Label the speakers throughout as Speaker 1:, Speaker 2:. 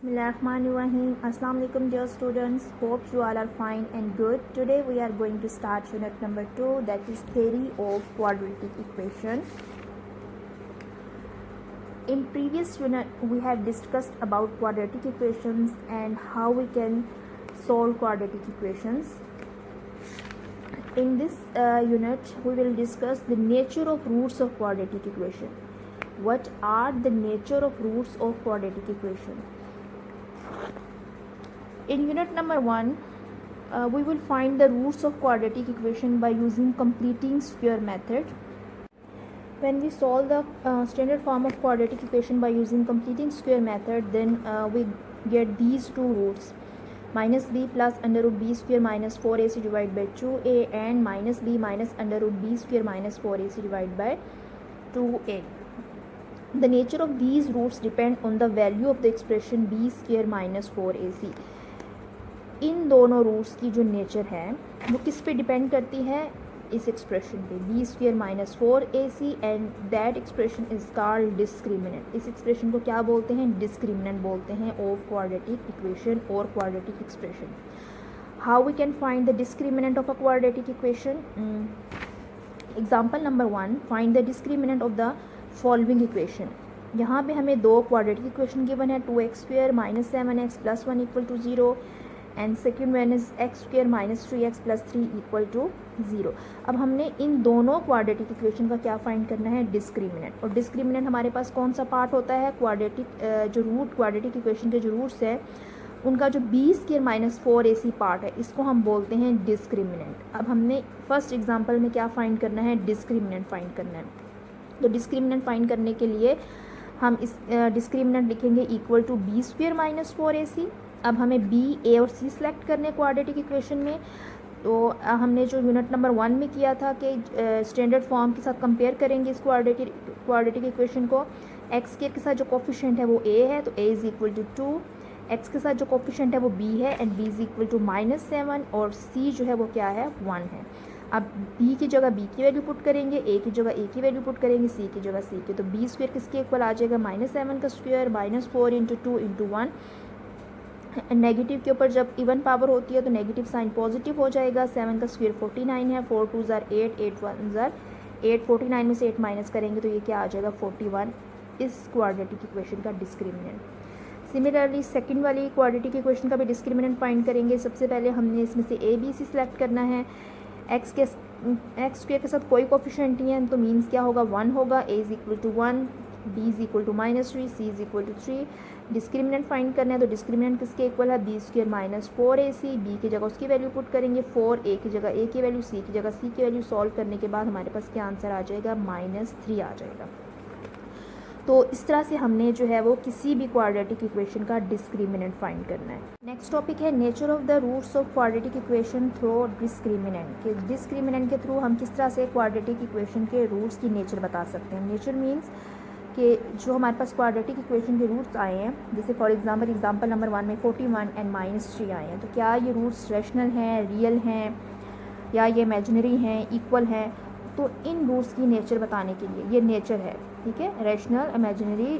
Speaker 1: Bismillahirrahmanirrahim. Assalamu alaikum dear students. Hope you all are fine and good. Today we are going to start unit number 2, that is theory of quadratic equation. In previous unit we have discussed about quadratic equations and how we can solve quadratic equations. In this unit we will discuss the nature of roots of quadratic equation. What are the nature of roots of quadratic equation? In unit number 1, we will find the roots of quadratic equation by using completing square method. When we solve the standard form of quadratic equation by using completing square method, then we get these two roots, minus b plus under root b square minus 4ac divided by 2a and minus b minus under root b square minus 4ac divided by 2a. The nature of these roots depend on the value of the expression b square minus 4ac. इन दोनों roots की जो nature है वो किस पे depend करती है, इस एक्सप्रेशन पे, b square minus 4ac and that expression is called discriminant. इस एक्सप्रेशन को क्या बोलते हैं? डिस्क्रिमिनेंट बोलते हैं ऑफ क्वाड्रेटिक इक्वेशन और quadratic expression. How we can find the discriminant of a quadratic equation? Example number 1, find the discriminant of the following equation. यहाँ पे हमें दो क्वाड्रेटिक इक्वेशन गिवन है, 2x square minus 7x plus 1 equal to 0 and second one is x square minus 3x plus 3 equal to 0. अब हमने इन दोनों quadratic equation का क्या फाइंड करना है? डिस्क्रिमिनेंट. और डिस्क्रिमिनेंट हमारे पास कौन सा पार्ट होता है? क्वाड्रेटिक जो रूट क्वाड्रेटिक इक्वेशन के जो रूट्स है उनका जो B square minus 4ac part है, इसको हम बोलते हैं डिस्क्रिमिनेंट. अब हमने फर्स्ट एग्जाम्पल में क्या फाइंड करना है? डिस्क्रिमिनेंट फाइंड करना है. तो डिस्क्रिमिनेंट फाइंड करने के लिए हम इस डिस्क्रिमिनेंट लिखेंगे equal to b square minus 4ac. अब हमें बी, ए और सी सिलेक्ट करने क्वाड्रेटिक इक्वेशन में. तो हमने जो यूनिट नंबर 1 में किया था कि स्टैंडर्ड फॉर्म के साथ कंपेयर करेंगे इस क्वाड्रेटिक इक्वेशन को. एक्स के साथ जो कोफिशिएंट है वो ए है, तो ए इज़ इक्वल टू 2. एक्स के साथ जो कोफिशिएंट है वो बी है and b is equal to -7 और सी जो है वो क्या है? 1 है. अब बी की जगह बी की वैल्यू पुट करेंगे, ए की जगह ए की वैल्यू पुट करेंगे, सी की जगह सी की. तो बी स्क्वेयर किसके इक्वल आ जाएगा? -7 का square minus 4 into 2 into 1. Negative के ऊपर जब इवन पावर होती है तो नेगेटिव साइन पॉजिटिव हो जाएगा. 7 का स्क्वायर 49 है, 4 2 ज़ार 8, 8 1 ज़ार 8. 49 में से 8 माइनस करेंगे तो ये क्या आ जाएगा? 41. इस क्वाड्रेटिक इक्वेशन का डिस्क्रिमिनेंट. सिमिलरली सेकंड वाली क्वाड्रेटिक इक्वेशन का भी डिस्क्रिमिनेंट फाइंड करेंगे. सबसे पहले हमने इसमें से ए बी सी सिलेक्ट करना है. एक्स स्क्वेयर के साथ कोई कोफिशिएंट नहीं है तो मीन्स क्या होगा? 1 होगा. A is equal to 1, b is equal to -3, c is equal to 3. Discriminant find करना है तो डिस्क्रिमिनेंट किसके इक्वल है? B square minus 4ac. B की जगह उसकी वैल्यू पुट करेंगे 4, ए की जगह ए की वैल्यू, सी की जगह सी की वैल्यू. सॉल्व करने के बाद हमारे पास क्या आंसर आ जाएगा? -3 आ जाएगा. तो इस तरह से हमने जो है वो किसी भी क्वाड्रेटिक इक्वेशन का डिस्क्रिमिनेंट फाइंड करना है. नेक्स्ट टॉपिक है nature of the roots of quadratic equation through discriminant. के डिस्क्रिमिनेंट के थ्रू हम किस तरह से क्वाड्रेटिक इक्वेशन के रूट्स की नेचर बता सकते हैं. नेचर मीन्स कि जो हमारे पास क्वाड्रेटिक इक्वेशन के रूट्स आए हैं, जैसे फॉर एग्जांपल नंबर 1 में 41 एंड -3 आए हैं, तो क्या ये रूट्स रैशनल हैं, रियल हैं या ये इमेजिनरी हैं, इक्वल हैं? तो इन रूट्स की नेचर बताने के लिए ये नेचर है, ठीक है. रैशनल, इमेजिनरी,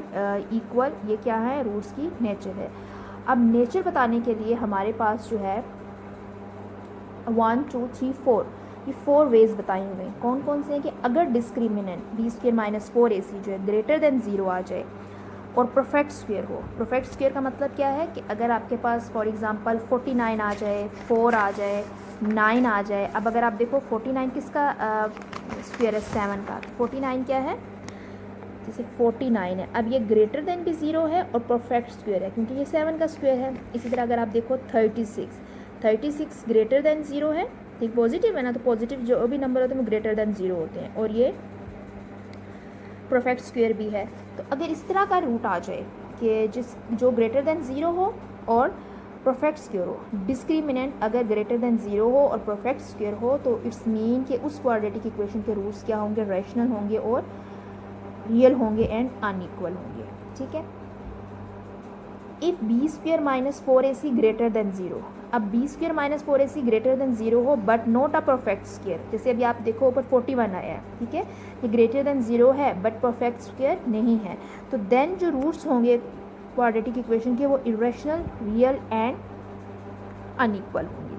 Speaker 1: इक्वल, ये क्या है? रूट्स की नेचर है. अब नेचर बताने के लिए हमारे पास जो है 1 2 3 4 ये 4 वेज बताए हुए हैं. कौन कौन से हैं? कि अगर discriminant B square minus 4ac जो है ग्रेटर देन 0 आ जाए और परफेक्ट स्क्वेयर हो. परफेक्ट स्क्वेयर का मतलब क्या है? कि अगर आपके पास फॉर एग्जांपल 49 आ जाए, 4 आ जाए, 9 आ जाए. अब अगर आप देखो 49 किसका स्क्वेयर है? 7 का. 49 क्या है? जैसे 49 है, अब ये ग्रेटर देन भी 0 है और परफेक्ट स्क्वेयर है क्योंकि ये 7 का स्क्वेयर है. इसी तरह अगर आप देखो 36 ग्रेटर देन 0 है, ठीक, पॉजिटिव है ना, तो पॉजिटिव जो भी नंबर होते हैं वो ग्रेटर देन 0 होते हैं और ये परफेक्ट स्क्वेयर भी है. तो अगर इस तरह का रूट आ जाए कि जो ग्रेटर देन 0 हो और परफेक्ट स्क्वेयर हो, डिस्क्रिमिनेंट अगर ग्रेटर देन 0 हो और परफेक्ट स्क्वेयर हो, तो इट्स मीन कि उस क्वाड्रेटिक इक्वेशन के रूट्स क्या होंगे? रैशनल होंगे और रियल होंगे एंड अनइक्वल होंगे, ठीक है. If b square minus 4ac greater than 0. अब b square minus 4ac greater than 0 हो but not a perfect square. जैसे अभी आप देखो ऊपर 41 आया है, ठीक है, ये ग्रेटर देन 0 है बट परफेक्ट स्क्वेयर नहीं है. तो देन जो रूट्स होंगे क्वाड्रेटिक इक्वेशन के वो इरेशनल, रियल एंड अनइक्वल होंगे।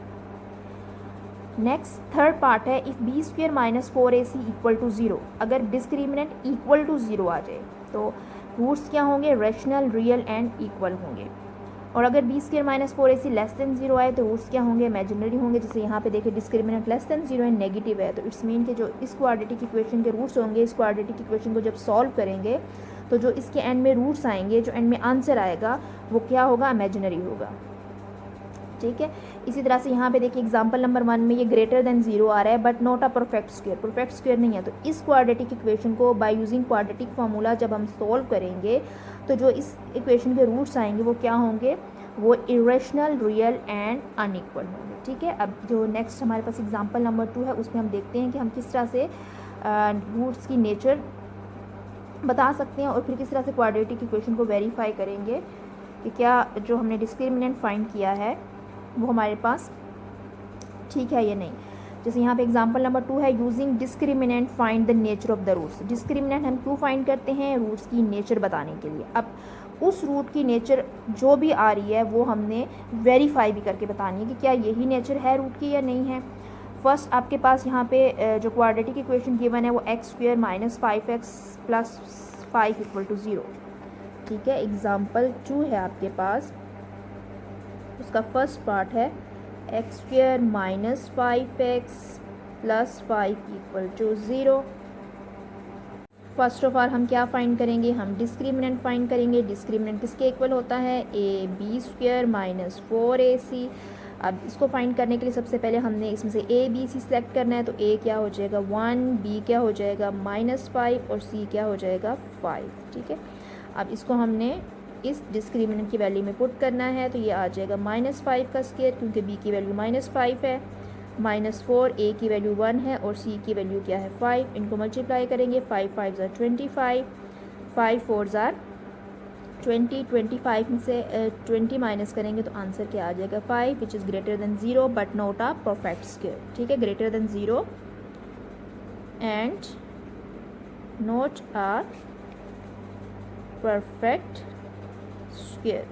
Speaker 1: नेक्स्ट थर्ड पार्ट है, if b square minus 4ac equal to 0, अगर डिस्क्रिमिनेंट इक्वल टू 0 आ जाए तो रूट्स क्या होंगे, रेशनल, रियल एंड इक्वल होंगे। और अगर b square minus 4ac less than 0 आए तो रूट्स क्या होंगे, इमेजिनरी होंगे। जैसे यहाँ पे देखिए discriminant less than 0 and negative है, तो इट्स मीन कि जो इस क्वाड्रेटिक इक्वेशन के रूट्स होंगे, इस क्वाड्रेटिक इक्वेशन को जब सॉल्व करेंगे तो जो इसके एंड में रूट्स आएंगे, जो एंड में आंसर आएगा वो क्या होगा, इमेजिनरी होगा। ठीक है, इसी तरह से यहाँ पे देखिए एग्जांपल नंबर 1 में ये ग्रेटर देन 0 आ रहा है but not a perfect square, perfect square नहीं है। तो इस क्वाड्रेटिक इक्वेशन को बाय यूजिंग क्वाड्रेटिक फार्मूला जब हम सॉल्व करेंगे तो जो इस इक्वेशन के रूट्स आएंगे वो क्या होंगे, वो इरेशनल, रियल एंड अनइक्वल होंगे। ठीक है, अब जो नेक्स्ट हमारे पास एग्जांपल नंबर 2 है उसमें हम देखते हैं कि हम किस तरह से रूट्स की नेचर बता सकते हैं और फिर किस तरह से क्वाड्रेटिक इक्वेशन को वेरीफाई करेंगे कि क्या जो हमने डिस्क्रिमिनेंट फाइंड किया है वो हमारे पास ठीक है या नहीं। जैसे यहाँ पे एग्जांपल नंबर 2 है, using discriminant find the nature of the roots. Discriminant हम क्यों फाइंड करते हैं, रूट्स की नेचर बताने के लिए। अब उस रूट की नेचर जो भी आ रही है वो हमने वेरीफाई भी करके बतानी है कि क्या यही नेचर है रूट की या नहीं है। फर्स्ट आपके पास यहाँ पे जो क्वाड्रेटिक इक्वेशन गिवन है वो x square minus 5x plus 5 equal to 0। ठीक है, एग्जाम्पल 2 है आपके पास, उसका फर्स्ट पार्ट है x square minus 5x plus 5 equal to 0। First of all हम क्या फाइंड करेंगे, हम डिस्क्रिमिनेंट फाइंड करेंगे। डिस्क्रिमिनेंट किसके इक्वल होता है, A B square minus 4ac। अब इसको फाइंड करने के लिए सबसे पहले हमने इसमें से ए बी सी सेलेक्ट करना है, तो ए क्या हो जाएगा 1, बी क्या हो जाएगा -5 और सी क्या हो जाएगा 5। ठीक है, अब इसको हमने इस डिस्क्रिमिनेंट की वैल्यू में पुट करना है, तो ये आ जाएगा -5 का स्क्वायर, क्योंकि बी की वैल्यू -5 है, -4, ए की वैल्यू 1 है और सी की वैल्यू क्या है 5। इनको मल्टीप्लाई करेंगे, 5 5 ज़ार 25, 5 4 ज़ार 20, 25 में से 20 माइनस करेंगे तो आंसर क्या आ जाएगा 5, which is greater than 0 but not a perfect square. ठीक है, greater than 0 and not a perfect square.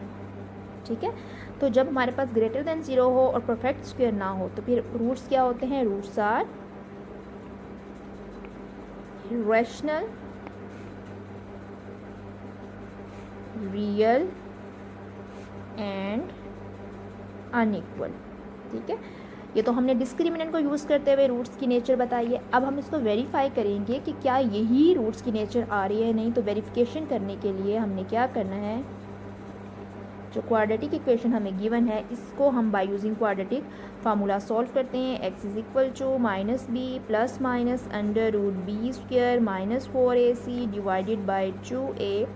Speaker 1: ठीक है, तो जब हमारे पास ग्रेटर देन 0 हो और परफेक्ट स्क्वायर ना हो तो फिर रूट्स क्या होते हैं, roots are rational, real and unequal. ठीक है, ये तो हमने डिस्क्रिमिनेंट को यूज़ करते हुए रूट्स की नेचर बताई है। अब हम इसको वेरीफाई करेंगे कि क्या यही रूट्स की नेचर आ रही है नहीं। तो वेरिफिकेशन करने के लिए हमने क्या करना है, जो क्वाड्रेटिक इक्वेशन हमें गिवन है इसको हम by using quadratic formula solve करते हैं। x is equal to minus b plus minus under root b square minus 4ac divided by 2a।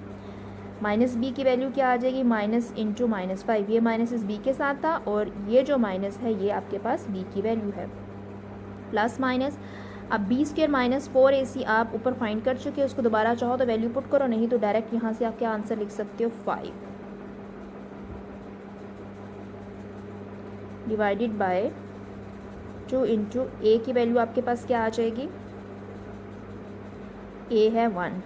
Speaker 1: Minus b की वैल्यू क्या आ जाएगी, माइनस इंटू -5। ये माइनस इस बी के साथ था और ये जो माइनस है ये आपके पास बी की वैल्यू है, प्लस माइनस। अब बी स्क्वेयर माइनस 4ac आप ऊपर फाइंड कर चुके हो, उसको दोबारा चाहो तो वैल्यू पुट करो, नहीं तो डायरेक्ट यहाँ से आप क्या आंसर लिख सकते हो 5 डिवाइडेड बाय 2 इंटू ए की वैल्यू आपके पास क्या आ जाएगी, ए है 1,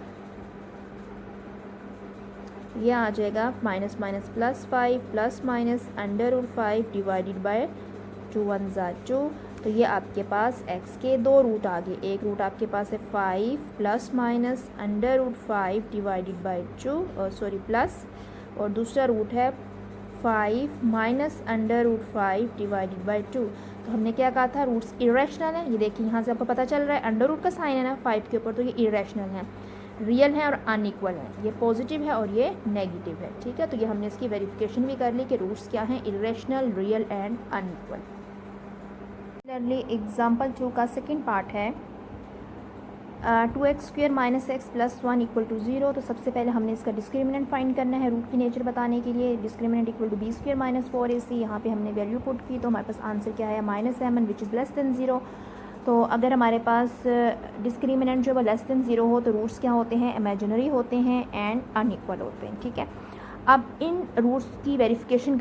Speaker 1: यह आ जाएगा minus minus plus 5 plus minus under root 5 divided by 2 1 ज़ा 2। तो ये आपके पास x के दो रूट आ गए, एक रूट आपके पास है 5 plus minus under root 5 divided by 2 plus, और दूसरा रूट है 5 minus under root 5 divided by 2। तो हमने क्या कहा था, रूट्स इरेशनल है। ये देखिए यहाँ से आपको पता चल रहा है अंडर रूट का साइन है ना 5 के ऊपर, तो ये इरेशनल है, रियल है और अनइक्वल है, ये पॉजिटिव है और ये नेगेटिव है। ठीक है, तो ये हमने इसकी वेरिफिकेशन भी कर ली कि रूट्स क्या हैं, irrational, real and unequal. Similarly example 2 का सेकेंड पार्ट है 2x square minus x plus 1 equal to 0। तो सबसे पहले हमने इसका डिस्क्रिमिनेंट फाइंड करना है रूट की नेचर बताने के लिए। Discriminant equal to b square minus 4ac, यहाँ पे हमने वैल्यू पुट की तो हमारे पास आंसर क्या है -7 विच इज़ लेस देन 0। तो अगर हमारे पास डिस्क्रिमिनेंट जो है लेस देन 0 हो तो रूट्स क्या होते हैं, इमेजिनरी होते हैं एंड अनइक्वल होते हैं। ठीक है, अब इन रूट्स की वेरिफिकेशन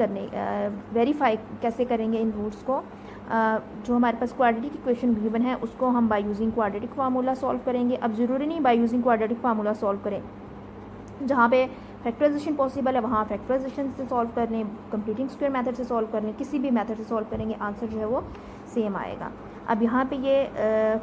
Speaker 1: वेरीफाई कैसे करेंगे इन रूट्स को, जो हमारे पास क्वाड्रेटिक इक्वेशन गिवन है उसको हम by using quadratic formula solve करेंगे। अब ज़रूरी नहीं bye using quadratic formula solve करें, जहाँ पे फैक्टराइजेशन पॉसिबल है वहाँ फैक्टराइजेशन से सॉल्व कर लें, कंप्लीटिंग स्क्वायर मेथड से सॉल्व कर लें, किसी भी मेथड से सॉल्व करेंगे आंसर जो है वो सेम आएगा। अब यहाँ पे ये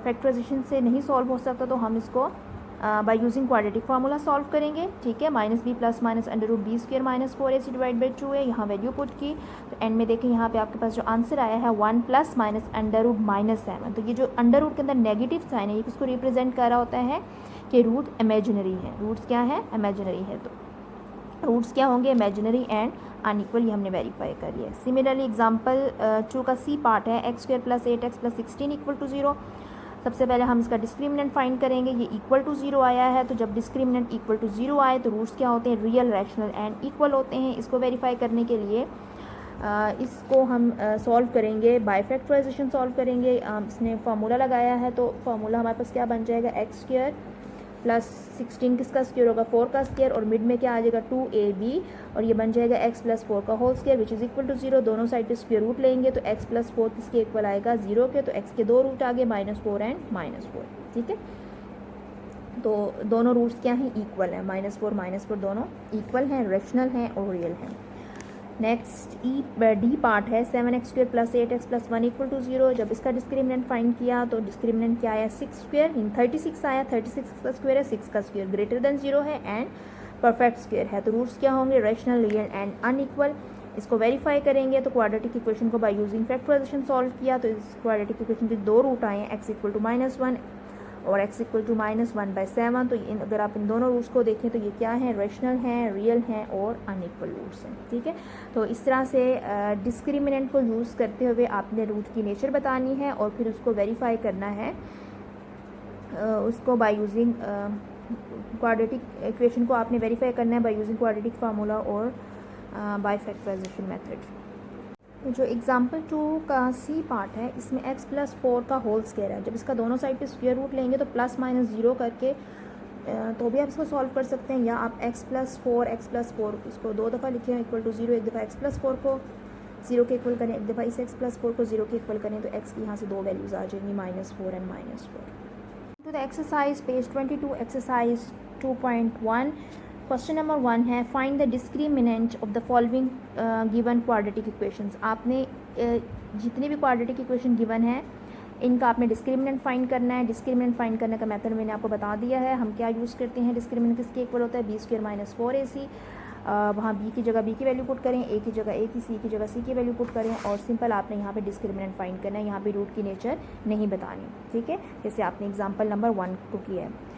Speaker 1: फैक्टराइजेशन से नहीं सॉल्व हो सकता तो हम इसको by using quadratic formula solve करेंगे, ठीक है। Minus b plus minus under root b square minus 4ac divide by 2 है, यहाँ वैल्यू पुट की तो एंड में देखें यहाँ पे आपके पास जो आंसर आया है 1 plus minus under root minus 7। तो ये जो अंडर रूट के अंदर नेगेटिव साइन है ये किसको रिप्रेजेंट कर रहा होता है कि रूट इमेजिनरी है, रूट्स क्या है इमेजिनरी है, तो रूट्स क्या होंगे इमेजिनरी एंड अनइक्वल, ये हमने वेरीफाई कर लिया। सिमिलरली एग्जांपल 2 का सी पार्ट है x square plus 8x plus 16 equal to 0। सबसे पहले हम इसका डिस्क्रिमिनेंट फाइंड करेंगे, ये इक्वल टू 0 आया है तो जब डिस्क्रिमिनेंट इक्वल टू 0 आए तो रूट्स क्या होते हैं रियल, रैशनल एंड इक्वल होते हैं। इसको वेरीफाई करने के लिए इसको हम सॉल्व करेंगे, बाय फैक्टराइजेशन सॉल्व करेंगे। इसने फार्मूला लगाया है तो फार्मूला हमारे पास क्या बन जाएगा एक्स स्क्वायर प्लस 16 किसका स्क्वायर होगा 4 का स्क्वायर और मिड में क्या आ जाएगा 2ab और ये बन जाएगा x प्लस 4 का whole square which is equal to 0। दोनों साइड पे स्क्वायर रूट लेंगे तो x प्लस 4 किसके इक्वल आएगा 0 के, तो x के 2 रूट आ गए -4 एंड -4, ठीक है। तो दोनों रूट्स क्या हैं इक्वल हैं, -4 दोनों इक्वल हैं, रैशनल हैं और रियल हैं। नेक्स्ट डी पार्ट है 7x square plus 8x plus 1 equal to 0। जब इसका डिस्क्रिमिनेंट फाइंड किया तो डिस्क्रिमिनेंट क्या आया 6 स्क्वायर इन 36 आया, 36 का स्क्वायर है 6 का स्क्वायर ग्रेटर देन 0 है एंड परफेक्ट स्क्वायर है, तो रूट्स क्या होंगे रैशनल, रियल एंड अनइक्वल। इसको वेरीफाई करेंगे तो क्वाड्रेटिक इक्वेशन को बाय यूजिंग फैक्टराइजेशन सॉल्व किया तो इस क्वाड्रेटिक इक्वेशन के 2 रूट आए हैं x इक्वल टू -1 और x इक्वल टू -1/7। तो अगर आप इन दोनों रूट्स को देखें तो ये क्या है रैशनल हैं, रियल हैं और अनइक्वल रूट्स हैं, ठीक है। तो इस तरह से डिस्क्रिमिनेंट को यूज़ करते हुए आपने रूट की नेचर बतानी है और फिर उसको वेरीफाई करना है, उसको बाय यूजिंग क्वाड्रेटिक इक्वेशन को आपने वेरीफाई करना है बाय यूजिंग क्वाड्रेटिक फार्मूला और बाय फैक्टराइजेशन मेथड। जो एग्जाम्पल 2 का सी पार्ट है इसमें x प्लस 4 का होल स्क्वायर है, जब इसका दोनों साइड पे स्क्वायर रूट लेंगे तो प्लस माइनस 0 करके तो भी आप इसको सॉल्व कर सकते हैं, या आप x प्लस 4 इसको 2 दफ़ा लिखें इक्वल टू 0, एक दफ़ा x प्लस 4 को 0 के इक्वल करें, एक दफ़ा इस x प्लस 4 को 0 के इक्वल करें तो x की यहाँ से 2 वैल्यूज़ आ जाएंगी -4 and -4। To the exercise page 22 exercise 2.1 question number 1 है find the discriminant of the following given quadratic equations. आपने जितनी भी क्वाड्रेटिक इक्वेशन गिवन है इनका आपने डिस्क्रिमिनेंट फाइंड करना है। डिस्क्रिमिनेंट फाइंड करने का मेथड मैंने आपको बता दिया है, हम क्या यूज़ करते हैं, डिस्क्रिमिनेंट किसके इक्वल होता है b स्क्वायर माइनस 4ac। वहाँ b की जगह b की वैल्यू पुट करें, a की जगह a की, c की जगह c की वैल्यू पुट करें और सिंपल आपने यहाँ पे डिस्क्रिमिनेंट फाइंड करना है, यहाँ पे रूट की नेचर नहीं बतानी, ठीक है, जैसे आपने एग्जाम्पल नंबर 1 को किया है।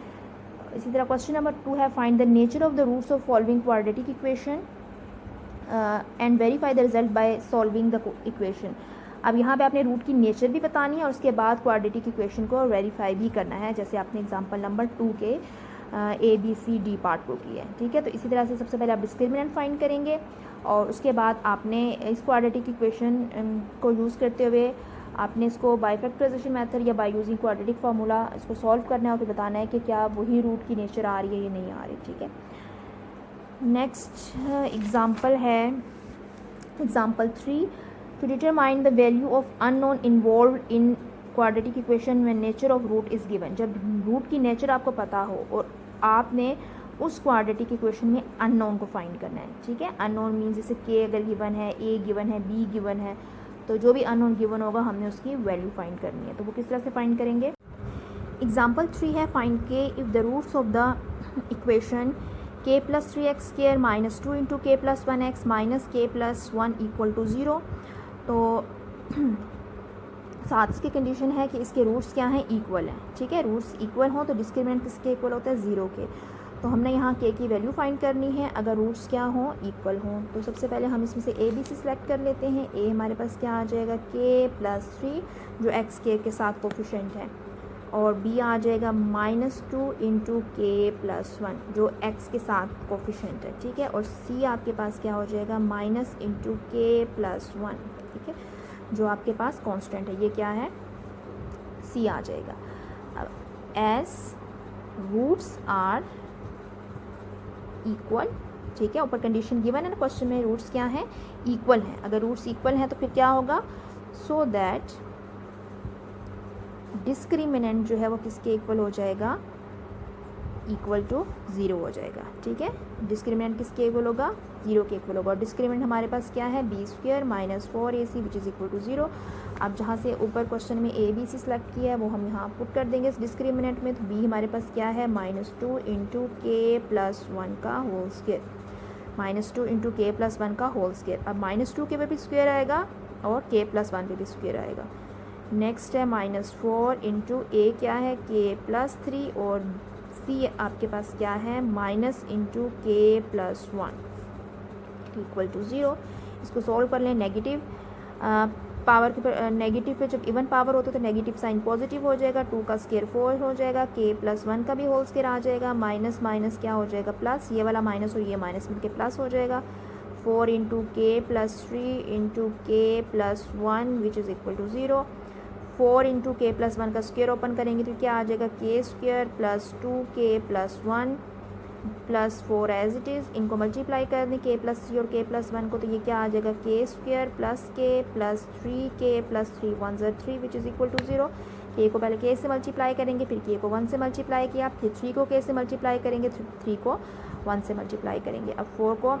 Speaker 1: इसी तरह क्वेश्चन नंबर 2 है find the nature of the roots of following quadratic equation and verify the result by solving the equation. अब यहाँ पे आपने रूट की नेचर भी बतानी है और उसके बाद क्वाड्रेटिक इक्वेशन को वेरीफाई भी करना है, जैसे आपने एग्जांपल नंबर 2 के ABCD पार्ट को किया है, ठीक है। तो इसी तरह से सबसे पहले आप डिस्क्रिमिनेंट फाइंड करेंगे और उसके बाद आपने इस क्वाड्रेटिक इक्वेशन को यूज़ करते हुए आपने इसको बाय फैक्टराइजेशन मेथड या बाय यूजिंग क्वाड्रेटिक फार्मूला इसको सॉल्व करना है और फिर बताना है कि क्या वही रूट की नेचर आ रही है या नहीं आ रही, ठीक है। नेक्स्ट एग्जांपल है example 3 to determine the value of unknown involved in quadratic equation when nature of root is given. जब रूट की नेचर आपको पता हो और आपने उस क्वाड्रेटिक इक्वेशन में अननोन को फाइंड करना है, ठीक है। अननोन मीन्स जैसे k अगर गिवन है, a गिवन है, b गिवन है, तो जो भी अननोन गिवन होगा हमने उसकी वैल्यू फाइंड करनी है। तो वो किस तरह से फाइंड करेंगे। एग्जाम्पल 3 है find k if the roots of the equation k plus 3x square minus 2 into k plus 1x minus k plus 1 equal to 0। तो साथ इसकी कंडीशन है कि इसके रूट्स क्या हैं इक्वल हैं, ठीक है। रूट्स इक्वल हों तो डिस्क्रिमिनेंट किसके इक्वल होता है 0 के। तो हमने यहाँ k की वैल्यू फाइंड करनी है अगर रूट्स क्या हों इक्वल हों। तो सबसे पहले हम इसमें से a b c सिलेक्ट कर लेते हैं। a हमारे पास क्या आ जाएगा k प्लस 3 जो x k के साथ कोफिशेंट है और b आ जाएगा -2 इंटू k प्लस 1 जो x के साथ कोफिशेंट है, ठीक है। और c आपके पास क्या हो जाएगा माइनस इंटू k प्लस 1, ठीक है, जो आपके पास कांस्टेंट है, ये क्या है c आ जाएगा। अब एस रूट्स आर इक्वल, ठीक है, ऊपर कंडीशन गिवन है ना क्वेश्चन में, रूट्स क्या हैं इक्वल हैं। अगर रूट्स इक्वल हैं तो फिर क्या होगा, सो दैट डिस्क्रिमिनेंट जो है वो किसके इक्वल हो जाएगा इक्वल टू 0 हो जाएगा। ठीक है, डिस्क्रिमिनेंट किसके इक्वल होगा, 0 के इक्वल होगा। और डिस्क्रिमिनेंट हमारे पास क्या है, b² minus 4ac which is equal to 0। अब जहाँ से ऊपर क्वेश्चन में a b c सेलेक्ट किया है वो हम यहाँ पुट कर देंगे इस डिस्क्रिमिनेंट में। तो b हमारे पास क्या है, -2 इंटू k प्लस 1 का whole square, -2 into k plus 1 का होल स्क्वायर। अब -2 के पे भी स्क्वायर आएगा और k प्लस 1 पे भी स्क्वायर आएगा। नेक्स्ट है -4 इंटू a क्या है, k प्लस 3 और c आपके पास क्या है, minus into k plus 1 equal to 0। इसको सॉल्व कर लें। नेगेटिव पावर के नेगेटिव पे जब इवन पावर होता है तो नेगेटिव साइन पॉजिटिव हो जाएगा, 2 का स्क्वायर 4 हो जाएगा, k प्लस 1 का भी होल स्क्वायर आ जाएगा, माइनस माइनस क्या हो जाएगा प्लस, ये वाला माइनस और ये माइनस मिलके प्लस हो जाएगा। 4 into k plus 3 into k plus 1 which is equal to 0। 4 into k plus 1 का स्क्वायर ओपन करेंगे तो क्या आ जाएगा, k square plus 2k plus 1 plus 4 as it is. इनको मल्टीप्लाई कर दें k प्लस 3 और k प्लस 1 को, तो ये क्या आ जाएगा, k square plus k plus 3k plus 3 1 ज़र 3 which is equal to 0। k को पहले k से मल्टीप्लाई करेंगे, फिर k को 1 से मल्टीप्लाई किया, फिर 3 को k से मल्टीप्लाई करेंगे, 3 को 1 से मल्टीप्लाई करेंगे। अब 4 को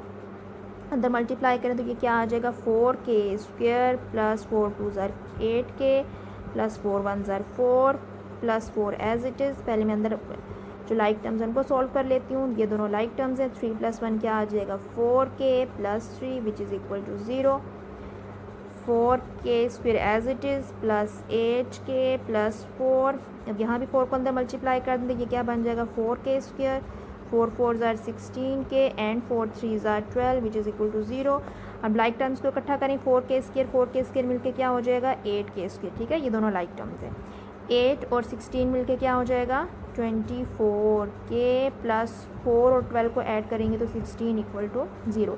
Speaker 1: अंदर मल्टीप्लाई करें तो ये क्या आ जाएगा, 4k स्क्वायर प्लस 4 2 ज़र 8k प्लस 4 1 ज़र 4 प्लस 4 एज इट इज़। पहले मैं अंदर जो लाइक टर्म्स हैं उनको सॉल्व कर लेती हूँ। ये दोनों लाइक टर्म्स हैं, 3 प्लस 1 क्या आ जाएगा, 4k plus 3 which is equal to 0। 4k square as it is plus 8k plus 4। अब यहाँ भी 4 को अंदर मल्टीप्लाई कर देंगे, ये क्या बन जाएगा, 4k स्क्वायर 4 4 ज़ार 16k एंड 4 3 ज़ार 12 विच इज़ इक्वल टू 0। अब लाइक टर्म्स को इकट्ठा करें, 4k स्क्वायर मिलके क्या हो जाएगा, 8k स्क्वायर। ठीक है, ये दोनों लाइक टर्म्स हैं। 8 और 16 मिलके क्या हो जाएगा, 24k प्लस 4 और 12 को ऐड करेंगे तो 16 इक्वल टू 0।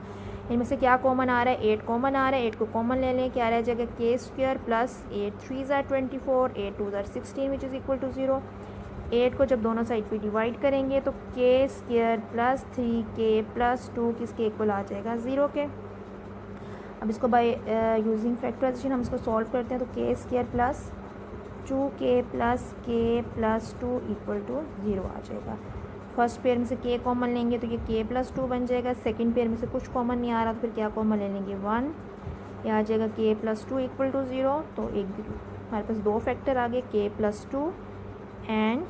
Speaker 1: इनमें से क्या कॉमन आ रहा है, 8 कॉमन आ रहा है, 8 को कॉमन ले लें, क्या रह जाएगा, k स्क्वायर प्लस 8 3 ज़ार 24 8 2 ज़ार 16 विच इज़ इक्वल टू 0। 8 को जब दोनों साइड पे डिवाइड करेंगे तो k square plus 3k plus 2 किसके इक्वल आ जाएगा, 0 के। अब इसको बाय यूजिंग फैक्टराइजेशन हम इसको सॉल्व करते हैं तो k square plus 2k plus k plus 2 equal to 0 आ जाएगा। फर्स्ट पेयर में से k कॉमन लेंगे तो ये k प्लस 2 बन जाएगा। सेकंड पेयर में से कुछ कॉमन नहीं आ रहा तो फिर क्या कॉमन ले लेंगे, 1। यह आ जाएगा k प्लस 2 इक्वल टू 0। तो एक हमारे पास दो फैक्टर आ गए, k plus 2 and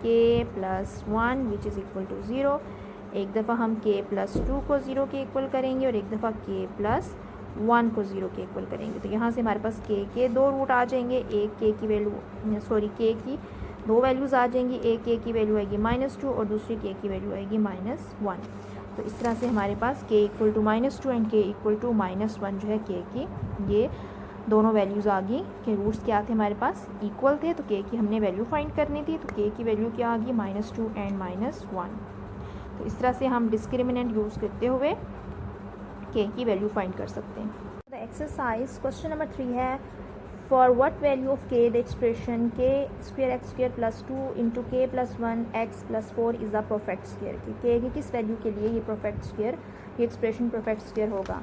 Speaker 1: k plus 1 which is equal to 0। एक दफ़ा हम k प्लस 2 को 0 के इक्वल करेंगे और एक दफ़ा k प्लस 1 को 0 के इक्वल करेंगे। तो यहाँ से हमारे पास k के दो रूट आ जाएंगे, एक k की वैल्यू k की दो वैल्यूज़ आ जाएंगी, एक k की वैल्यू आएगी -2 और दूसरी k की वैल्यू आएगी -1। तो इस तरह से हमारे पास k equal to -2 and k equal to -1 जो है k की ये दोनों वैल्यूज़ आ गई कि रूट्स क्या थे हमारे पास, इक्वल थे। तो k की हमने वैल्यू फाइंड करनी थी, तो k की वैल्यू क्या आ गई, -2 एंड -1। तो इस तरह से हम डिस्क्रिमिनेंट यूज़ करते हुए k की वैल्यू फाइंड कर सकते हैं। द एक्सरसाइज क्वेश्चन नंबर 3 है, for what value of k the expression k square x square plus 2 into k plus 1 x plus 4 is the perfect square. k की किस value के लिए ये परफेक्ट स्क्वायर, ये एक्सप्रेशन परफेक्ट स्क्वायर होगा।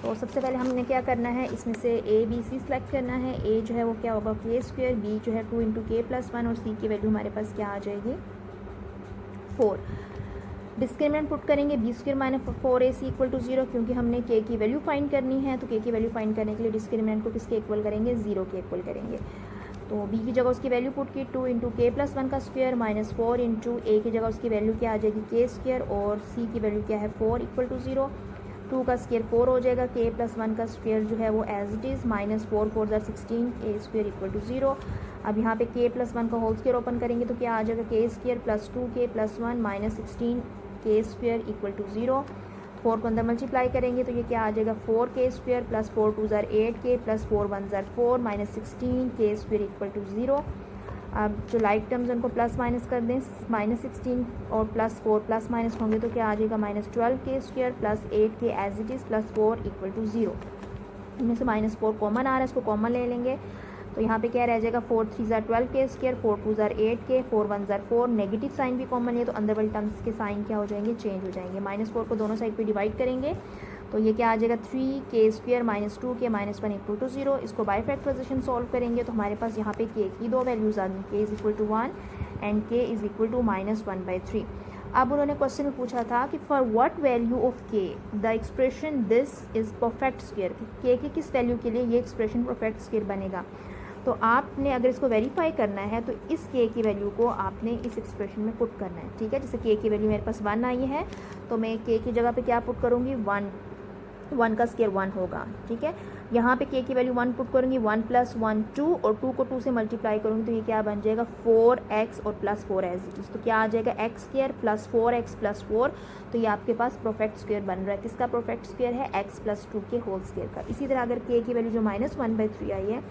Speaker 1: तो सबसे पहले हमने क्या करना है, इसमें से a b c सेलेक्ट करना है। a जो है वो क्या होगा, k स्क्वायर, b जो है 2 इंटू k प्लस 1 और c की वैल्यू हमारे पास क्या आ जाएगी, 4। डिस्क्रिमिनेंट पुट करेंगे, b square minus 4ac equal to 0, क्योंकि हमने k की वैल्यू फाइंड करनी है। तो k की वैल्यू फाइंड करने के लिए डिस्क्रिमिनेंट को किसके इक्वल करेंगे, 0 के इक्वल करेंगे। तो b की जगह उसकी वैल्यू पुट की, 2 इंटू k प्लस 1 का स्क्वायर माइनस 4 इंटू a की जगह उसकी वैल्यू क्या आ जाएगी, k स्क्वायर, और c की वैल्यू क्या है 4 इक्वल टू 0। 2 का स्क्वायर 4 हो जाएगा, k प्लस 1 का स्क्वायर जो है वो एज इट इज़ माइनस 4 4 ज़ार 16 a स्क्वायर इक्वल टू 0। अब यहाँ पे k प्लस 1 का होल स्क्वायर ओपन करेंगे तो क्या आ जाएगा, k square plus 2k plus 1 minus 16 k square equal to 0। 4 को अंदर मल्टीप्लाई करेंगे तो ये क्या आ जाएगा, 4k स्क्वायर प्लस 4 2 ज़ार 8k प्लस 4 1 ज़ार 4 minus 16 k square equal to 0। अब जो लाइक टर्म्स उनको प्लस माइनस कर दें, माइनस 16 और प्लस 4 प्लस माइनस होंगे तो क्या आ जाएगा, -12k square plus 8k as it is plus 4 equal to 0। इनमें से -4 कॉमन आ रहा है, इसको कॉमन ले लेंगे तो यहाँ पे क्या रह जाएगा, 4 3 ज़ार 12k स्क्वायर, 4 2 ज़ार 8k, 4 1 ज़ार 4। नेगेटिव साइन भी कॉमन है तो अंदर वाले टर्म्स के साइन क्या हो जाएंगे, चेंज हो जाएंगे। -4 को दोनों साइड पे डिवाइड करेंगे तो ये क्या आ जाएगा, 3k square minus 2k minus 1 equal to 0। इसको बाय फैक्टराइजेशन सॉल्व करेंगे तो हमारे पास यहाँ पे k की दो वैल्यूज़ आ गई, k is equal to 1, and k is equal to -1/3। अब उन्होंने क्वेश्चन में पूछा था कि for what value of k the expression this is perfect square, k के किस वैल्यू के लिए ये एक्सप्रेशन परफेक्ट स्क्वायर बनेगा। तो आपने अगर इसको वेरीफाई करना है तो इस k की वैल्यू को आपने इस एक्सप्रेशन में पुट करना है, ठीक है। जैसे k की वैल्यू मेरे पास 1 आई है तो मैं k की जगह पे क्या पुट करूँगी, 1 का स्क्वायर 1 होगा, ठीक है। यहाँ पे k की वैल्यू 1 पुट करूँगी, 1 + 1 2 और 2 को 2 से मल्टीप्लाई करूँगी तो ये क्या बन जाएगा 4x और प्लस 4 एज इट इज़। तो क्या आ जाएगा x² + 4x + 4। तो ये आपके पास परफेक्ट स्क्वायर बन रहा है। किसका परफेक्ट स्क्वायर है, x + 2 के होल स्क्वायर का। इसी तरह अगर k की वैल्यू जो -1/3 आई है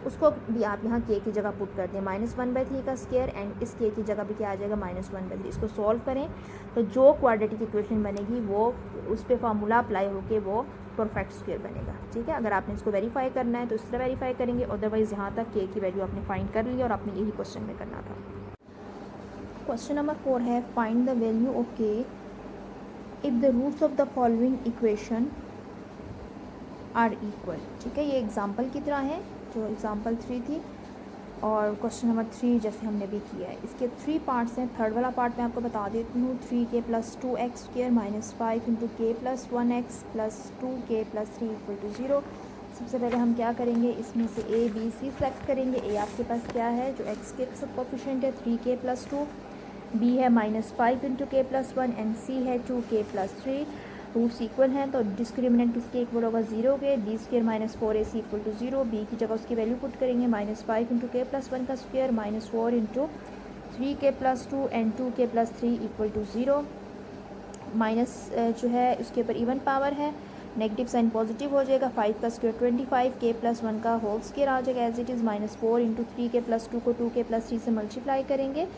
Speaker 1: उसको भी आप यहाँ k की जगह पुट कर दें, -1/3 का स्क्वायर एंड इस k की जगह भी क्या आ जाएगा -1/3। इसको सॉल्व करें तो जो क्वाड्रेटिक इक्वेशन बनेगी वो उस पर फार्मूला अप्लाई होकर वो परफेक्ट स्क्वायर बनेगा, ठीक है। अगर आपने इसको वेरीफाई करना है तो इस तरह वेरीफाई करेंगे, अदरवाइज़ यहाँ तक k की वैल्यू आपने फाइंड कर ली और आपने यही क्वेश्चन में करना था। क्वेश्चन नंबर 4 है find the value of k if the roots of the following equation are equal, ठीक है। ये एग्जाम्पल की तरह है जो एग्जाम्पल 3 थी और क्वेश्चन नंबर 3 जैसे हमने भी किया है। इसके 3 पार्ट्स हैं। थर्ड वाला पार्ट मैं आपको बता देती हूँ, 3k + 2x² - 5 × k + 1x + 2k + 3 = 0। सबसे पहले हम क्या करेंगे, इसमें से a b c सेलेक्ट करेंगे। a आपके पास क्या है, जो x के सब कोफिशिएंट है 3k + 2, b है -5 × k + 1 एंड c है 2k + 3। रूट्स इक्वल हैं तो डिस्क्रिमिनेंट किसके इक्वल होगा 0 के, b² - 4ac = 0। b की जगह उसकी वैल्यू पुट करेंगे, -5 × k + 1 का square -4 × 3k + 2 and 2k + 3 = 0। Minus जो है उसके ऊपर इवन पावर है, नेगेटिव साइन पॉजिटिव हो जाएगा। 5 का स्क्वायर 25, k + 1 का होल स्क्वायर आ जाएगा एज इट इज़। -4 × 3k + 2 को 2k + 3 से मल्टीप्लाई करेंगे।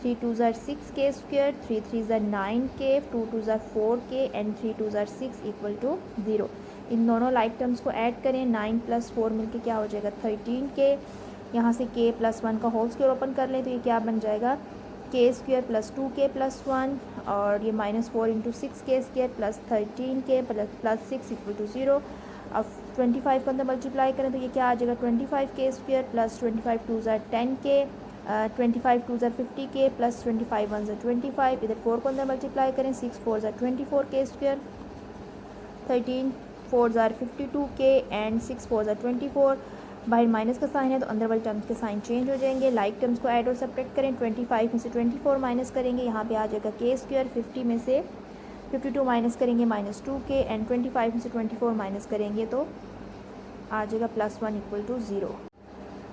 Speaker 1: 3 2s are 6k square, 3 3s are 9k, 2 2s are 4k and 3 2s are 6 = 0। इन दोनों लाइक टर्म्स को ऐड करें, 9 + 4 मिलके क्या हो जाएगा 13k। यहाँ से k + 1 का होल स्क्वायर ओपन कर लें तो ये क्या बन जाएगा k² + 2k + 1 और ये -4 × 6k² + 13k + 6 = 0। अब 25 को अंदर मल्टीप्लाई करें तो ये क्या आ जाएगा 25k² + 25 2s are 10k, 25 2s are 50k + 25 1s are 25। इधर 4 को अंदर मल्टीप्लाई करें, 6 4s are 24k², 13 4s are 52k and 6 4s are 24। बाहर माइनस का साइन है तो अंदर वाले टर्म्स के साइन चेंज हो जाएंगे। लाइक टर्म्स को ऐड और सब्ट्रैक्ट करें, 25 में से 24 माइनस करेंगे, यहाँ पे आ जाएगा k²। 50 में से 52 माइनस करेंगे -2k एंड 25 में से 24 माइनस करेंगे तो आ जाएगा +1 = 0।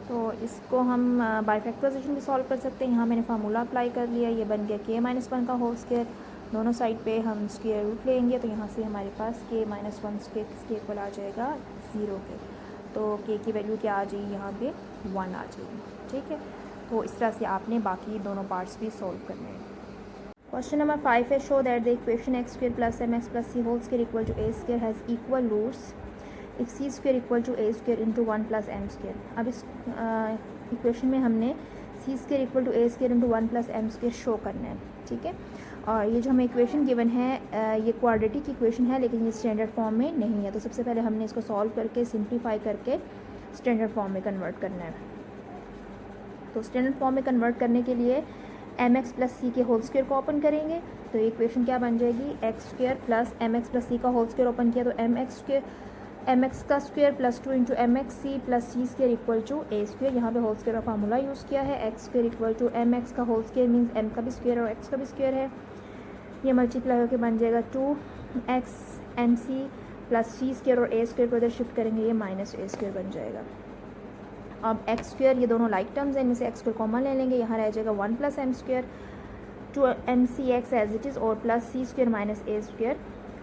Speaker 1: तो इसको हम बाय फैक्टराइजेशन भी सॉल्व कर सकते हैं। यहाँ मैंने फार्मूला अप्लाई कर लिया, ये बन गया k - 1 का होल स्क्वायर। दोनों साइड पे हम स्क्वायर रूट लेंगे तो यहाँ से हमारे पास k - 1 स्क्वायर किसके इक्वल आ जाएगा 0 के। तो k की वैल्यू क्या आ जाएगी यहाँ पे 1 आ जाएगी, ठीक है। तो इस तरह से आपने बाकी दोनों पार्ट्स भी सॉल्व करने हैं। क्वेश्चन नंबर 5 है show that the equation x² + mx + c whole square equal to a² has equal roots if c² = a² × 1 + m²। अब इस इक्वेशन में हमने c² = a² × 1 + m² शो करना है, ठीक है। और ये जो हमें इक्वेशन गिवन है ये क्वाड्रेटिक इक्वेशन है लेकिन ये स्टैंडर्ड फॉर्म में नहीं है। तो सबसे पहले हमने इसको सॉल्व करके सिंप्लीफाई करके स्टैंडर्ड फॉर्म में कन्वर्ट करना है। तो स्टैंडर्ड फॉर्म में कन्वर्ट करने के लिए mx + c के होल स्क्वायर को ओपन करेंगे तो ये इक्वेशन क्या बन जाएगी x² + mx + c का होल स्क्वायर ओपन किया तो mx का स्क्वायर + 2 × mxc + c² = a²। यहाँ पे होल स्क्वायर का फार्मूला यूज़ किया है, x² = mx का होल स्क्वायर मीन्स m का भी स्क्वायर और x का भी स्क्वायर है। ये मल्टीप्लाई होकर बन जाएगा 2x mc + c² और a² को इधर शिफ्ट करेंगे, ये -a² बन जाएगा। अब x² ये दोनों लाइक टर्म्स हैं, इनमें से x² कॉमन ले लेंगे, यहाँ रह जाएगा 1 + m² 2mcx as it is और plus c² - a²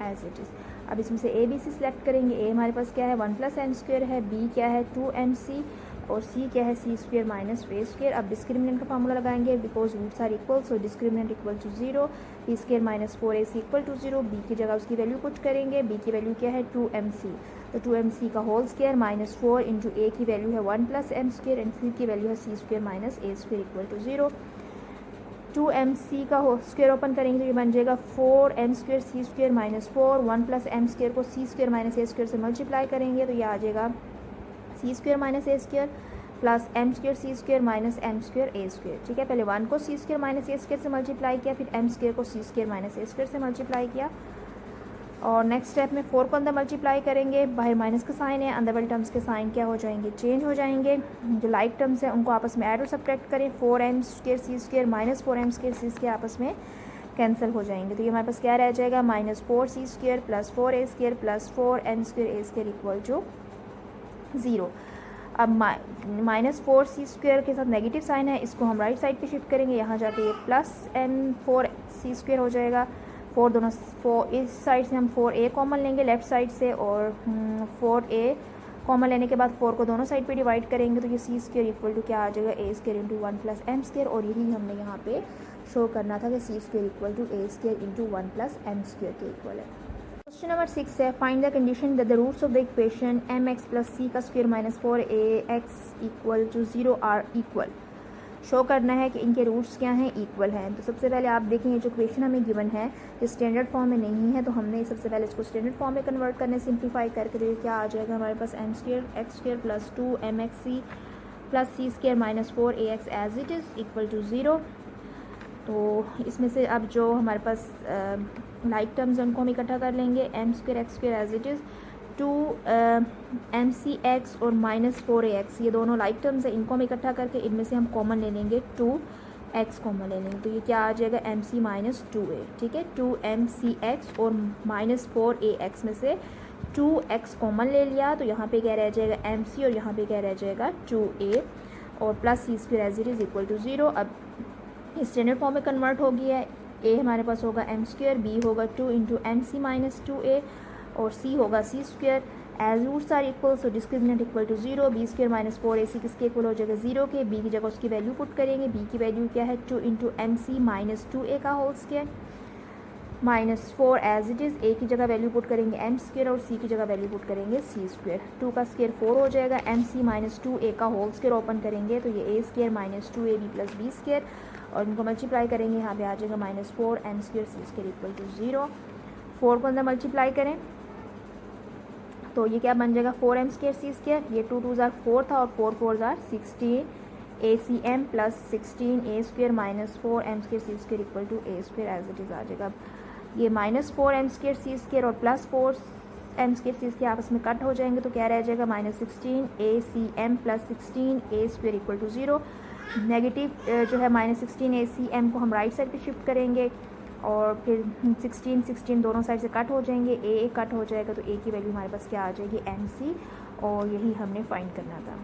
Speaker 1: as it is. अब इसमें से a b c सिलेक्ट करेंगे। a हमारे पास क्या है 1 + m² है, b क्या है 2mc और c क्या है c² - a²। अब डिस्क्रिमिनेंट का फार्मूला लगाएंगे because roots are equal so discriminant - 0, p² - 4ac = 0। b की जगह उसकी वैल्यू पुट करेंगे, b की वैल्यू क्या है 2mc तो 2mc का होल स्क्वायर -4 × a की वैल्यू है 1 + m² एंड c की वैल्यू है c² - a² = 0। 2mc का होल स्क्वायर ओपन करेंगे तो ये बन जाएगा 4m² c² - 4 1 + m² को c² - a² से मल्टीप्लाई करेंगे तो ये आ जाएगा c² - a² plus M square सी स्क्र माइनस एम स्क्र ए स्क्र। ठीक है, पहले 1 को C square minus A square से मल्टीप्लाई किया, फिर एम स्क्र को C square minus A square से मल्टीप्लाई किया, और नेक्स्ट स्टेप में 4 को अंदर मल्टीप्लाई करेंगे, बाहर माइनस का साइन है, अंदर वाले टर्म्स के साइन क्या हो जाएंगे, चेंज हो जाएंगे। जो लाइक टर्म्स हैं उनको आपस में ऐड और सब्ट्रैक्ट करें, 4m स्क्र सी स्क्र माइनस 4m स्क्र सी स्क्र आपस में कैंसिल हो जाएंगे। तो ये हमारे पास क्या रह जाएगा, -4c square plus 4a square plus 4n square A square equal to 0। अब -4c स्क्र के साथ नेगेटिव साइन है, इसको हम राइट साइड पे शिफ्ट करेंगे, यहाँ जाके ये प्लस n4c स्क्र हो जाएगा। 4 इस साइड से हम 4a कॉमन लेंगे लेफ़्ट साइड से, और 4a कॉमन लेने के बाद 4 को दोनों साइड पे डिवाइड करेंगे, तो ये सी स्क्र इक्वल टू क्या आ जाएगा, a square into 1 plus M square. और यही हमने यहाँ पे शो करना था कि C square equal to a square into 1 plus M square के इक्वल है। क्वेश्चन नंबर 6 है, find the condition that the roots of the equation mx plus सी का square minus 4ax equal to 0 are equal. Show करना है कि इनके roots क्या हैं, इक्वल हैं। तो सबसे पहले आप देखें, जो इक्वेशन हमें गिवन है ये स्टैंडर्ड फॉर्म में नहीं है, तो हमने सबसे पहले इसको स्टैंडर्ड फॉर्म में कन्वर्ट करने, सिंप्लीफाई करके, तो ये क्या आ जाएगा हमारे पास, M square x square plus 2mxc plus C square minus 4ax as it is equal to 0। तो इसमें से अब जो हमारे पास लाइक टर्म्स हैं उनको हम इकट्ठा कर लेंगे, m square x square as it is 2mcx और -4ax, ये दोनों लाइक टर्म्स हैं, इनको हम इकट्ठा करके इनमें से हम कॉमन ले लेंगे, 2x कॉमन ले लेंगे, तो ये क्या आ जाएगा, mc माइनस 2a। ठीक है, 2mcx और -4ax में से 2x कॉमन ले लिया, तो यहाँ पे क्या रह जाएगा, mc, और यहाँ पे क्या रह जाएगा 2a, और plus C square as it is equal to 0। अब स्टैंडर्ड फॉर्म में कन्वर्ट हो गया है, a हमारे पास होगा m स्क्र, b होगा 2 इंटू mc माइनस 2a, और c होगा c square. As roots are equal, so discriminant equal to 0। b square minus 4ac किसके इक्वल हो जाएगा, 0 के। b की जगह उसकी वैल्यू पुट करेंगे, b की वैल्यू क्या है, 2 इंटू mc माइनस 2a का whole square minus 4 as it is. a की जगह वैल्यू पुट करेंगे m स्क्र, और c की जगह वैल्यू पुट करेंगे c स्क्र। 2 का स्क्र 4 हो जाएगा, mc माइनस 2a का होल स्क्र ओपन करेंगे, तो ये a square minus 2ab plus b square, और इनको मल्टीप्लाई करेंगे, यहाँ पे आ जाएगा -4m square C square equal to 0। 4 को अंदर मल्टीप्लाई करें तो ये क्या बन जाएगा, 4m स्क्र सी स्क्र, ये 2 2 ज़ार 4 था, और 4 4 ज़ार 16 acm plus 16a square minus 4m square C square equal to a square as it is आ जाएगा। ये -4m स्क्र सी स्क्र और प्लस 4m स्क्र सी स्क्र आपस में कट हो जाएंगे, तो क्या रह जाएगा, -16 acm plus 16a square equal to 0। Negative जो है -16 acm को हम राइट साइड पे शिफ्ट करेंगे, और फिर 16 16 दोनों साइड से कट हो जाएंगे, a कट हो जाएगा, तो a की वैल्यू हमारे पास क्या आ जाएगी, mc, और यही हमने फाइंड करना था।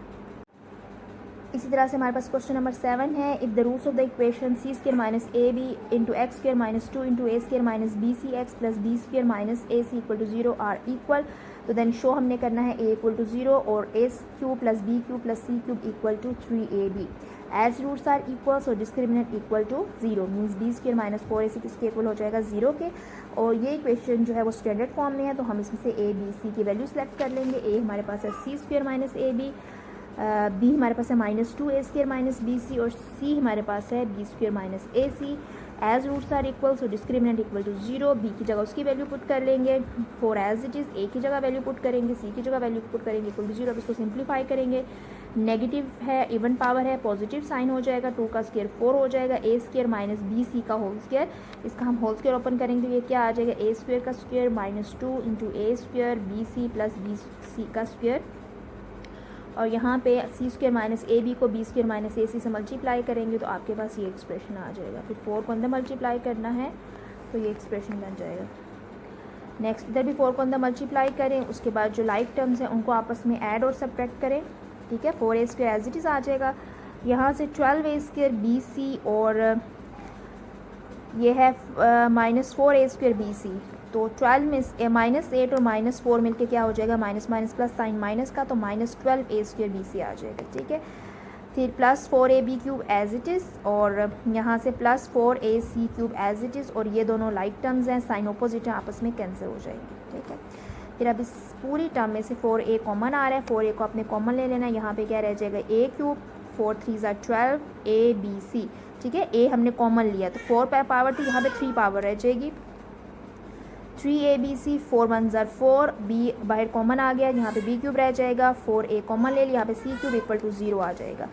Speaker 1: इसी तरह से हमारे पास क्वेश्चन नंबर 7 है, if the roots of the equation c square minus A b into x square minus 2 into a square minus b c x plus b square minus A c equal to 0 are equal, तो then show हमने करना है a equal to 0 और a cube plus b cube plus c cube equal to 3ab। As roots are equal, so discriminant equal to 0 means b square minus 4ac किसके equal हो जाएगा, 0 के। और ये इक्वेशन जो है वो स्टैंडर्ड फॉर्म में है, तो हम इसमें से a b c की वैल्यू सेलेक्ट कर लेंगे। a हमारे पास है c स्क्र माइनस ए बी, b हमारे पास है -2a स्क्र माइनस बी सी, और c हमारे पास है b square minus A c. As roots are equal, so discriminant equal to 0, b की जगह उसकी वैल्यू पुट कर लेंगे, 4 एज इट इज़, a की जगह वैल्यू पुट करेंगे, c की जगह वैल्यू पुट करेंगे इक्वल टू 0। अब इसको सिंप्लीफाई करेंगे, नेगेटिव है, इवन पावर है, पॉजिटिव साइन हो जाएगा, 2 का स्क्वायर 4 हो जाएगा, a स्क्वायर माइनस बी सी का होल स्क्वायर, इसका हम होल स्क्वायर ओपन करेंगे तो ये क्या आ जाएगा, a स्क्वायर का square minus 2 into A square B C plus B C का स्क्वायर, और यहाँ पे सी स्क्वायर माइनस ए बी को बी स्क्वायर माइनस ए सी से मल्टीप्लाई करेंगे तो आपके पास ये एक्सप्रेशन आ जाएगा। फिर 4 को अंदर मल्टीप्लाई करना है तो ये एक्सप्रेशन बन जाएगा। नेक्स्ट इधर भी 4 को अंदर मल्टीप्लाई करें, उसके बाद जो लाइक टर्म्स हैं उनको आपस में ऐड और सब्ट्रैक्ट करें, ठीक है। 4a square as it is आ जाएगा, यहाँ से 12a स्क्वायर बी सी, और ये है -4a स्क्वायर बी सी, तो 12 में -8 और -4 मिलके क्या हो जाएगा, minus minus plus sign minus का, तो -12a स्क्वायर बी सी आ जाएगा, ठीक है। फिर plus 4ab cube as it is, और यहाँ से plus 4ac cube as it is, और ये दोनों लाइक टर्म्स हैं, साइन अपोजिट हैं, आपस में कैंसिल हो जाएंगे, ठीक है। फिर अब इस पूरी टर्म में से 4a कॉमन आ रहा है, 4a को अपने कॉमन ले लेना है, यहाँ पे क्या रह जाएगा a क्यूब, 4 3 ज़ा 12 abc, ठीक है। a हमने कॉमन लिया तो 4 पावर थी, यहाँ पे 3 पावर रह जाएगी, 3abc 4 1 ज़र 4, b बाहर कॉमन आ गया, यहाँ पे b क्यूब रह जाएगा, 4a कॉमन ले लिया, यहाँ पे c क्यूब इक्वल टू 0 आ जाएगा।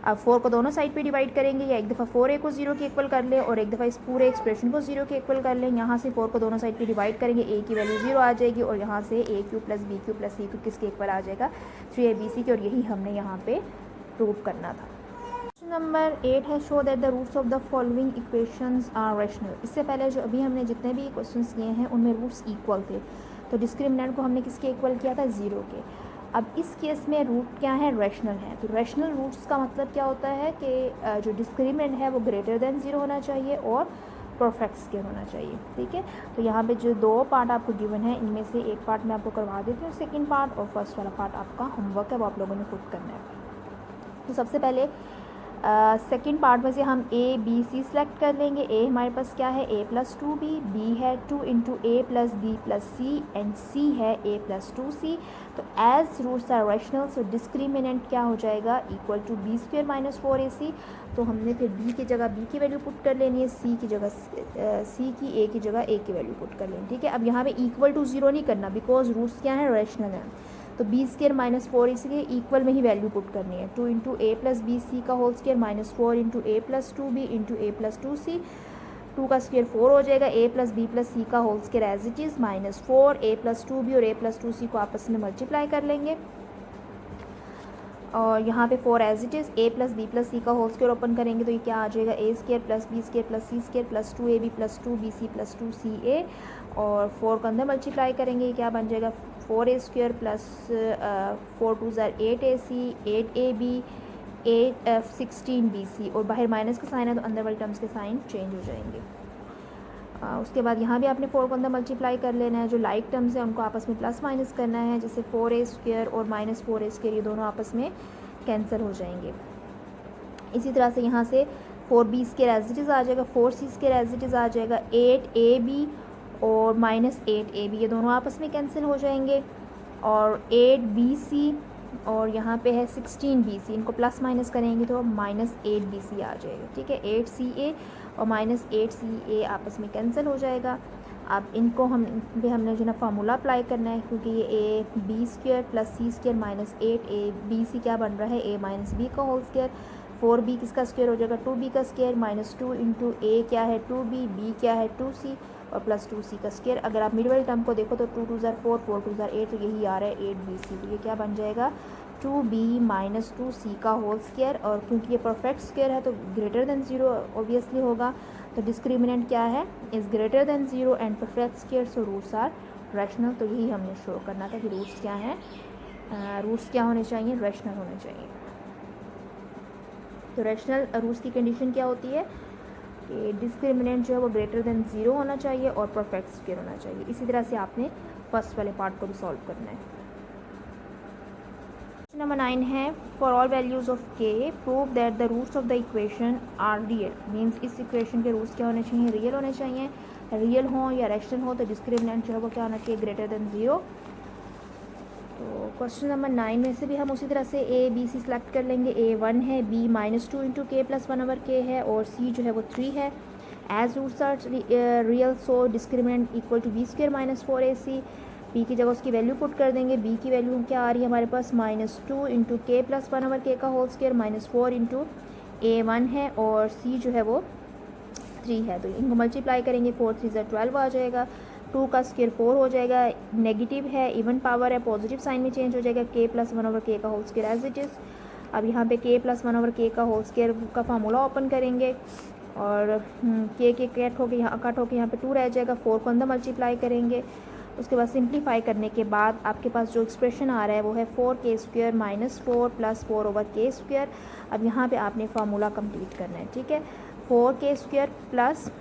Speaker 1: अब 4 को दोनों साइड पे डिवाइड करेंगे, या एक दफ़ा 4a को 0 के इक्वल कर लें और एक दफ़ा इस पूरे एक्सप्रेशन को 0 के इक्वल कर लें। यहाँ से 4 को दोनों साइड पे डिवाइड करेंगे, a की वैल्यू 0 आ जाएगी और यहाँ से a cube plus b cube plus c cube किसके इक्वल आ जाएगा, 3abc के, और यही हमने यहाँ पे प्रूव करना था। क्वेश्चन नंबर 8 है, show that the roots of the following equations are rational. इससे पहले जो अभी हमने जितने भी क्वेश्चंस किए हैं उनमें रूट्स इक्वल थे, तो डिस्क्रिमिनेंट को हमने किसके इक्वल किया था, 0 के। अब इस केस में रूट क्या है, रैशनल है। तो रैशनल रूट्स का मतलब क्या होता है कि जो डिस्क्रिमिनेंट है वो ग्रेटर देन 0 होना चाहिए और परफेक्ट स्क्वायर होना चाहिए, ठीक है। तो यहाँ पे जो दो पार्ट आपको गिवन है, इनमें से एक पार्ट मैं आपको करवा देती हूँ, सेकंड पार्ट, और फर्स्ट वाला पार्ट आपका होमवर्क है, वो आप लोगों ने खुद करना है। तो सबसे पहले सेकेंड पार्ट में से हम ए बी सी सेलेक्ट कर लेंगे। ए हमारे पास क्या है, a प्लस 2b, बी है 2 into A plus B plus C, and C है a प्लस 2c। तो as roots are rational, so discriminant क्या हो जाएगा, equal to B square minus 4ac। तो हमने फिर b की जगह b की वैल्यू पुट कर लेनी है, c की जगह c की, a की जगह a की वैल्यू पुट कर लेनी, ठीक है। अब यहाँ पे इक्वल टू 0 नहीं करना, बिकॉज रूट्स क्या है, रैशनल है। तो बी स्क्र माइनस 4 इसलिए इक्वल में ही वैल्यू पुट करनी है, 2 इंटू ए प्लस बी सी का होल स्क्र माइनस 4 इंटू ए प्लस 2b इंटू ए प्लस 2c। 2 का स्क्र 4 हो जाएगा, ए प्लस बी प्लस सी का whole square as it is minus 4, a plus 2b और ए प्लस 2c को आपस में मल्टीप्लाई कर लेंगे, और यहाँ पे 4 as it is, A plus B plus सी का होल स्क्वायर ओपन करेंगे तो ये क्या आ जाएगा, A square plus B square plus C square plus 2ab plus 2bc plus 2ca, और 4 को अंदर मल्टीप्लाई करेंगे, ये क्या बन जाएगा, 4a स्क्वायर प्लस 4 2 ज़र 8ac 8ab 16bc, और बाहर माइनस का साइन है तो अंदर वाले टर्म्स के साइन चेंज हो जाएंगे। उसके बाद यहाँ भी आपने 4 को अंदर मल्टीप्लाई कर लेना है, जो लाइक टर्म्स हैं उनको आपस में प्लस माइनस करना है, जैसे 4a स्क्वायर और माइनस 4a स्क्वायर ये दोनों आपस में कैंसिल हो जाएंगे। इसी तरह से यहाँ से 4b square as it is आ जाएगा, 4c square as it is आ जाएगा, 8ab और माइनस 8ab ये दोनों आपस में कैंसिल हो जाएंगे, और 8bc और यहाँ पे है 16bc, इनको प्लस माइनस करेंगे तो माइनस 8bc आ जाएगा, ठीक है। 8ca और माइनस 8ca आपस में कैंसिल हो जाएगा। अब इनको हमने जो ना फार्मूला अप्लाई करना है, क्योंकि ये a b square plus C square minus 8ab क्या बन रहा है, a माइनस बी का होल स्क्वायर, 4b किसका स्क्वायर हो जाएगा, 2b का स्क्वायर माइनस 2 इंटू ए क्या है 2b, b क्या है 2c और प्लस 2c का स्क्वायर। अगर आप मिड वाले टर्म को देखो तो 2 2 ज़र 4 4 2 ज़र 8, तो यही आ रहा है 8bc, तो ये क्या बन जाएगा, 2b माइनस 2c का होल स्क्वायर, और क्योंकि ये परफेक्ट स्क्वायर है तो ग्रेटर देन 0 ऑब्वियसली होगा, तो डिस्क्रिमिनेंट क्या है, is greater than 0 and perfect square, so roots are rational. तो यही हमने शो करना था कि रूट्स क्या हैं, रूट्स क्या होने चाहिए, रैशनल होने चाहिए। तो रैशनल रूट्स की कंडीशन क्या होती है कि डिस्क्रिमिनेंट जो है वो ग्रेटर देन 0 होना चाहिए और परफेक्ट स्क्वायर होना चाहिए। इसी तरह से आपने फर्स्ट वाले पार्ट को भी सॉल्व करना है। क्वेश्चन नंबर 9 है, for all values of k prove that the roots of the equation are real. Means इस इक्वेशन के रूट्स क्या होने चाहिए, रियल होने चाहिए। रियल हो या रैशनल हो तो डिस्क्रिमिनेंट जो है वो क्या होना चाहिए, ग्रेटर देन 0। तो क्वेश्चन नंबर 9 में से भी हम उसी तरह से ए बी सी सेलेक्ट कर लेंगे। ए 1 है, b minus 2 into k plus 1 over k है, और सी जो है वो 3 है। As roots are real so discriminant equal to B square minus 4ac। B की जगह उसकी वैल्यू पुट कर देंगे, बी की वैल्यू क्या आ रही है हमारे पास, minus 2 into k plus 1 over k का whole square minus 4 into A1 है, और सी जो है वो 3 है। तो इनको मल्टीप्लाई करेंगे, 4 3 ज़र 12 आ जाएगा, 2 का स्क्वायर 4 हो जाएगा, नेगेटिव है, इवन पावर है, पॉजिटिव साइन में चेंज हो जाएगा, के प्लस 1 ओवर के का whole square as it is. अब यहाँ पे के प्लस 1 ओवर के का होल स्क्वायर का फार्मूला ओपन करेंगे, और के कट होकर यहाँ पे 2 रह जाएगा, 4 को अंदर मल्टीप्लाई करेंगे। उसके बाद सिंप्लीफाई करने के बाद आपके पास जो एक्सप्रेशन आ रहा है वो है 4k square minus 4 plus 4 over के स्क्वायर। अब यहाँ पे आपने फार्मूला कंप्लीट करना है, ठीक है। 4k स्क्वायर प्लस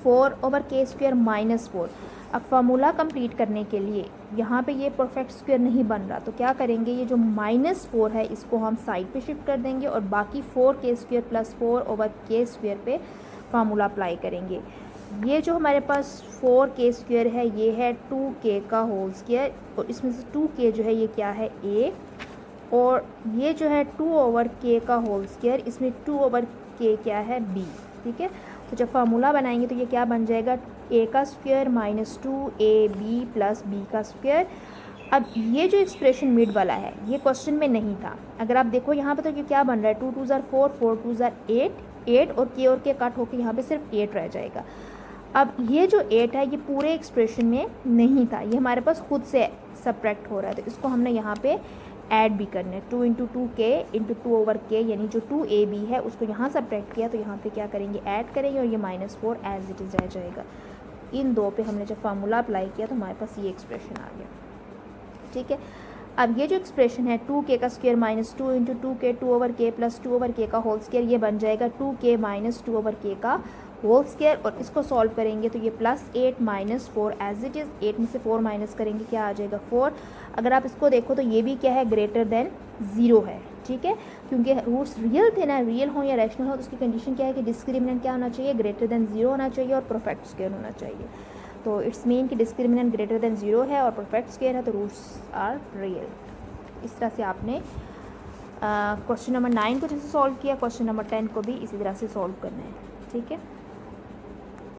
Speaker 1: 4 ओवर के स्क्वायर माइनस 4। अब फार्मूला कंप्लीट करने के लिए यहाँ पे ये परफेक्ट स्क्वायर नहीं बन रहा, तो क्या करेंगे, ये जो माइनस 4 है इसको हम साइड पे शिफ्ट कर देंगे, और बाकी 4k स्क्वायर प्लस 4 ओवर के स्क्वायर पे फार्मूला अप्लाई करेंगे। ये जो हमारे पास 4k स्क्वायर है ये है 2k का होल स्क्वायर, और इसमें से 2k जो है ये क्या है, a, और ये जो है 2 ओवर k का होल स्क्वायर, इसमें 2 ओवर k क्या है, b, ठीक है। तो जब फार्मूला बनाएंगे तो ये क्या बन जाएगा, ए का square minus 2ab plus b का स्क्वायर। अब ये जो एक्सप्रेशन मिड वाला है ये क्वेश्चन में नहीं था। अगर आप देखो यहाँ पे तो ये क्या बन रहा है, 2 2 ज़ार 4, 4 2 ज़ार 8 और के कट होकर यहाँ पे सिर्फ 8 रह जाएगा। अब ये जो 8 है ये पूरे एक्सप्रेशन में नहीं था, ये हमारे पास खुद से सब्ट्रैक्ट हो रहा है, तो इसको हमने यहाँ पे ऐड भी करना है। 2 इंटू 2k इंटू 2/k यानी जो 2ab है उसको यहाँ सब्ट्रैक्ट किया तो यहाँ पे क्या करेंगे, ऐड करेंगे और ये -4 एज इट इज़ रह जाएगा। इन दो पे हमने जब फार्मूला अप्लाई किया तो हमारे पास ये एक्सप्रेशन आ गया। ठीक है, अब ये जो एक्सप्रेशन है 2k का square minus 2 into 2k 2/k plus 2/k का होल स्क्वायर, ये बन जाएगा 2k माइनस 2/k का होल स्क्वायर। और इसको सॉल्व करेंगे तो ये +8 -4 एज इट इज़, 8 में से 4 माइनस करेंगे क्या आ जाएगा 4। अगर आप इसको देखो तो ये भी क्या है, ग्रेटर देन 0 है। ठीक है, क्योंकि रूट्स रियल थे ना, रियल हो या रैशनल हो तो उसकी कंडीशन क्या है कि डिस्क्रिमिनेंट क्या होना चाहिए, ग्रेटर देन 0 होना चाहिए और परफेक्ट स्क्वायर होना चाहिए। तो इट्स मीन कि डिस्क्रिमिनेंट ग्रेटर देन 0 है और परफेक्ट स्क्वायर है तो रूट्स आर रियल। इस तरह से आपने क्वेश्चन नंबर 9 को जैसे सॉल्व किया, क्वेश्चन नंबर 10 को भी इसी तरह से सॉल्व करना है। ठीक है।